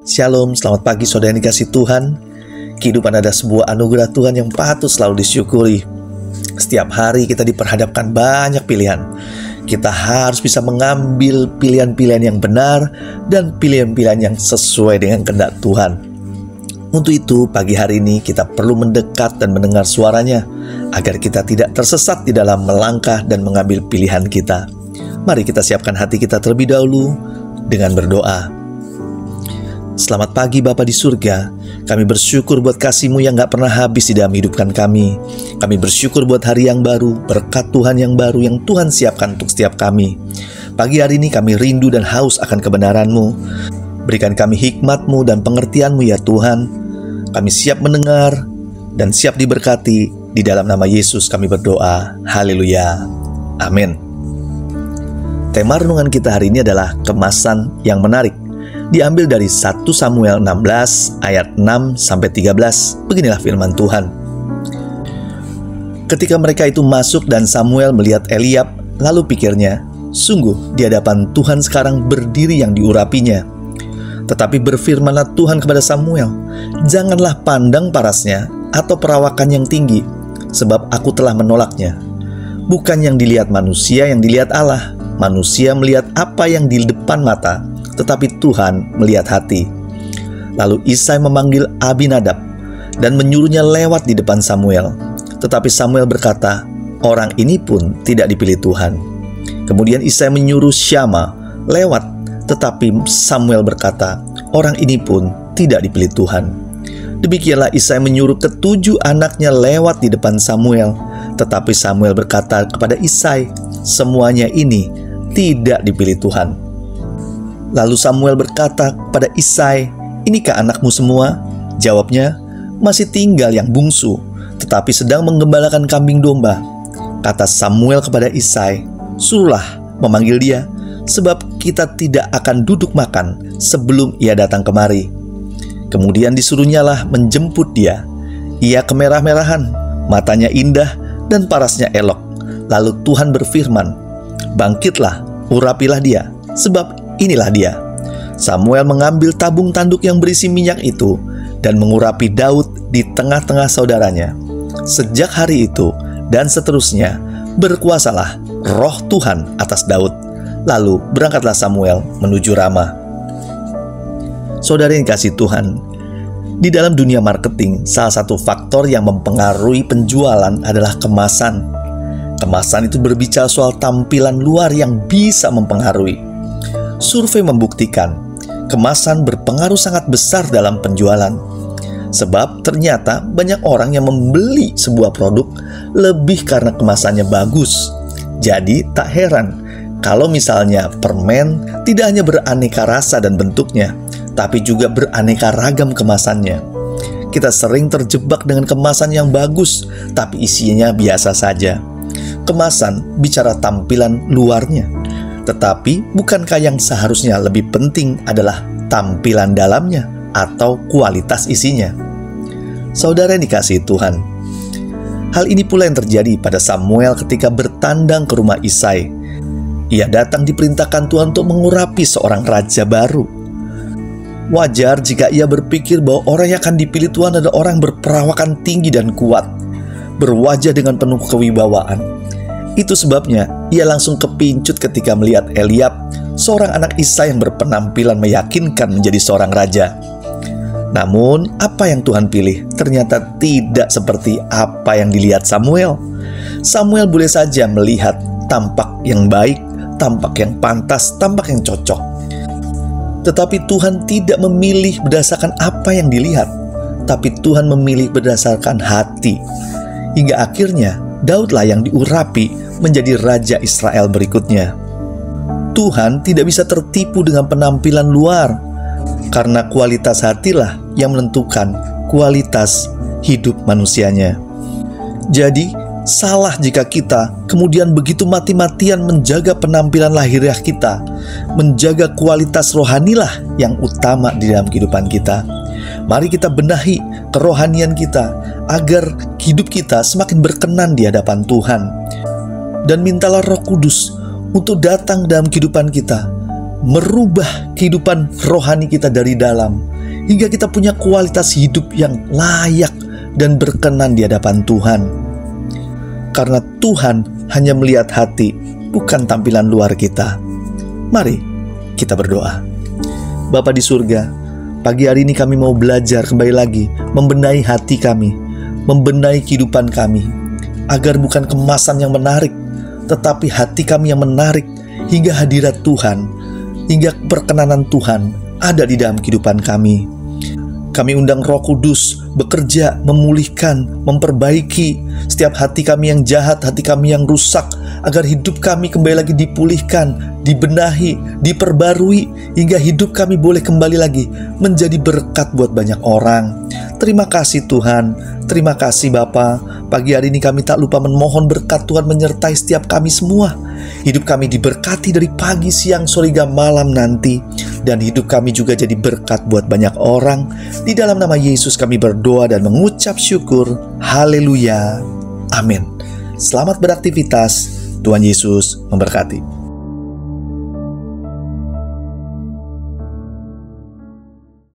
Shalom, selamat pagi saudara yang dikasih Tuhan. Kehidupan adalah sebuah anugerah Tuhan yang patut selalu disyukuri. Setiap hari kita diperhadapkan banyak pilihan. Kita harus bisa mengambil pilihan-pilihan yang benar dan pilihan-pilihan yang sesuai dengan kehendak Tuhan. Untuk itu, pagi hari ini kita perlu mendekat dan mendengar suaranya, agar kita tidak tersesat di dalam melangkah dan mengambil pilihan kita. Mari kita siapkan hati kita terlebih dahulu dengan berdoa. Selamat pagi Bapa di surga. Kami bersyukur buat kasih-Mu yang gak pernah habis di dalam hidupkan kami. Kami bersyukur buat hari yang baru, berkat Tuhan yang baru yang Tuhan siapkan untuk setiap kami. Pagi hari ini kami rindu dan haus akan kebenaran-Mu. Berikan kami hikmat-Mu dan pengertian-Mu ya Tuhan. Kami siap mendengar dan siap diberkati. Di dalam nama Yesus kami berdoa. Haleluya. Amin. Tema renungan kita hari ini adalah kemasan yang menarik. Diambil dari 1 Samuel 16 ayat 6-13. Beginilah firman Tuhan. Ketika mereka itu masuk dan Samuel melihat Eliab, lalu pikirnya, sungguh di hadapan Tuhan sekarang berdiri yang diurapinya. Tetapi berfirmanlah Tuhan kepada Samuel, janganlah pandang parasnya atau perawakan yang tinggi, sebab aku telah menolaknya. Bukan yang dilihat manusia yang dilihat Allah. Manusia melihat apa yang di depan mata, tetapi Tuhan melihat hati. Lalu Isai memanggil Abinadab dan menyuruhnya lewat di depan Samuel. Tetapi Samuel berkata, orang ini pun tidak dipilih Tuhan. Kemudian Isai menyuruh Syama lewat, tetapi Samuel berkata, orang ini pun tidak dipilih Tuhan. Demikianlah Isai menyuruh ke-7 anaknya lewat di depan Samuel. Tetapi Samuel berkata kepada Isai, semuanya ini tidak dipilih Tuhan. Lalu Samuel berkata kepada Isai, inikah anakmu semua? Jawabnya, masih tinggal yang bungsu, tetapi sedang menggembalakan kambing domba. Kata Samuel kepada Isai, suruhlah memanggil dia, sebab kita tidak akan duduk makan sebelum ia datang kemari. Kemudian disuruhnyalah menjemput dia. Ia kemerah-merahan, matanya indah dan parasnya elok. Lalu Tuhan berfirman, bangkitlah, urapilah dia, sebab inilah dia. Samuel mengambil tabung tanduk yang berisi minyak itu dan mengurapi Daud di tengah-tengah saudaranya. Sejak hari itu dan seterusnya berkuasalah roh Tuhan atas Daud. Lalu berangkatlah Samuel menuju Rama. Saudara yang kasih Tuhan, di dalam dunia marketing, salah satu faktor yang mempengaruhi penjualan adalah kemasan. Kemasan itu berbicara soal tampilan luar yang bisa mempengaruhi. Survei membuktikan kemasan berpengaruh sangat besar dalam penjualan. Sebab ternyata banyak orang yang membeli sebuah produk lebih karena kemasannya bagus. Jadi tak heran kalau misalnya permen tidak hanya beraneka rasa dan bentuknya, tapi juga beraneka ragam kemasannya. Kita sering terjebak dengan kemasan yang bagus, tapi isinya biasa saja. Kemasan bicara tampilan luarnya. Tetapi bukankah yang seharusnya lebih penting adalah tampilan dalamnya atau kualitas isinya? Saudara yang dikasihi Tuhan, hal ini pula yang terjadi pada Samuel ketika bertandang ke rumah Isai. Ia datang diperintahkan Tuhan untuk mengurapi seorang raja baru. Wajar jika ia berpikir bahwa orang yang akan dipilih Tuhan adalah orang berperawakan tinggi dan kuat, berwajah dengan penuh kewibawaan. Itu sebabnya ia langsung kepincut ketika melihat Eliab, seorang anak Isai yang berpenampilan meyakinkan menjadi seorang raja. Namun, apa yang Tuhan pilih ternyata tidak seperti apa yang dilihat Samuel. Samuel boleh saja melihat tampak yang baik, tampak yang pantas, tampak yang cocok. Tetapi Tuhan tidak memilih berdasarkan apa yang dilihat, tapi Tuhan memilih berdasarkan hati. Hingga akhirnya Daudlah yang diurapi menjadi Raja Israel berikutnya. Tuhan tidak bisa tertipu dengan penampilan luar, karena kualitas hatilah yang menentukan kualitas hidup manusianya. Jadi, salah jika kita kemudian begitu mati-matian menjaga penampilan lahiriah kita, menjaga kualitas rohanilah yang utama di dalam kehidupan kita. Mari kita benahi kerohanian kita agar hidup kita semakin berkenan di hadapan Tuhan. Dan mintalah Roh Kudus untuk datang dalam kehidupan kita, merubah kehidupan rohani kita dari dalam, hingga kita punya kualitas hidup yang layak dan berkenan di hadapan Tuhan. Karena Tuhan hanya melihat hati, bukan tampilan luar kita. Mari kita berdoa. Bapa di surga, pagi hari ini kami mau belajar kembali lagi membenahi hati kami, membenahi kehidupan kami, agar bukan kemasan yang menarik, tetapi hati kami yang menarik, hingga hadirat Tuhan, hingga perkenanan Tuhan ada di dalam kehidupan kami. Kami undang Roh Kudus bekerja, memulihkan, memperbaiki setiap hati kami yang jahat, hati kami yang rusak, agar hidup kami kembali lagi dipulihkan, dibenahi, diperbarui, hingga hidup kami boleh kembali lagi menjadi berkat buat banyak orang. Terima kasih Tuhan, terima kasih Bapa. Pagi hari ini kami tak lupa memohon berkat Tuhan menyertai setiap kami semua. Hidup kami diberkati dari pagi, siang, sore, hingga malam nanti. Dan hidup kami juga jadi berkat buat banyak orang. Di dalam nama Yesus kami berdoa dan mengucap syukur. Haleluya. Amin. Selamat beraktivitas. Tuhan Yesus memberkati.